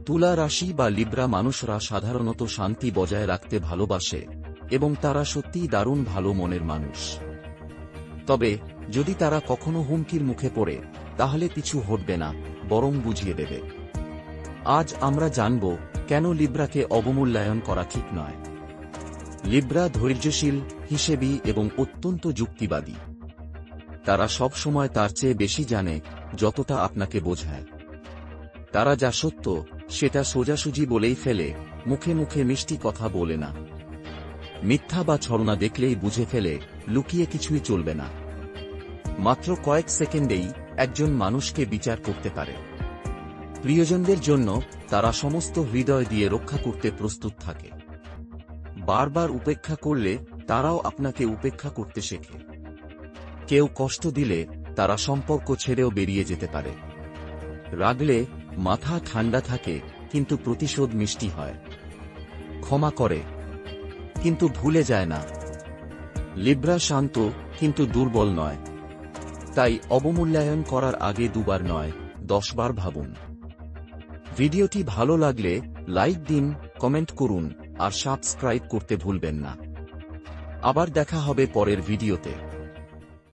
তুলা রাশি বা লিব্রা মানুষরা সাধারণত শান্তি বজায় রাখতে ভালোবাসে এবং তারা সত্যিই দারুণ ভালো মনের মানুষ। তবে যদি তারা কখনো হুমকির মুখে পড়ে, তাহলে পিছু হটবে না, বরং বুঝিয়ে দেবে। আজ আমরা জানব কেন লিব্রাকে অবমূল্যায়ন করা ঠিক নয়। লিব্রা ধৈর্যশীল, হিসেবি এবং অত্যন্ত যুক্তিবাদী। তারা সব সময় তার চেয়ে বেশি জানে যতটা আপনাকে বোঝায়। তারা যা সত্য সেটা সোজাসুজি বলেই ফেলে, মুখে মুখে মিষ্টি কথা বলে না। মিথ্যা বা ছলনা দেখলেই বুঝে ফেলে লুকিয়ে কিছুই চলবে না। মাত্র কয়েক সেকেন্ডেই একজন মানুষকে বিচার করতে পারে। প্রিয়জনদের জন্য তারা সমস্ত হৃদয় দিয়ে রক্ষা করতে প্রস্তুত থাকে। বারবার উপেক্ষা করলে তারাও আপনাকে উপেক্ষা করতে শেখে। কেউ কষ্ট দিলে তারা সম্পর্ক ছেড়েও বেরিয়ে যেতে পারে। রাগলে মাথা ঠান্ডা থাকে, কিন্তু প্রতিশোধ মিষ্টি হয়। ক্ষমা করে, কিন্তু ভুলে যায় না। লিব্রা শান্ত কিন্তু দুর্বল নয়। তাই অবমূল্যায়ন করার আগে দুবার নয়, 10 বার ভাবুন। ভিডিওটি ভালো লাগলে লাইক দিন, কমেন্ট করুন আর সাবস্ক্রাইব করতে ভুলবেন না। আবার দেখা হবে পরের ভিডিওতে।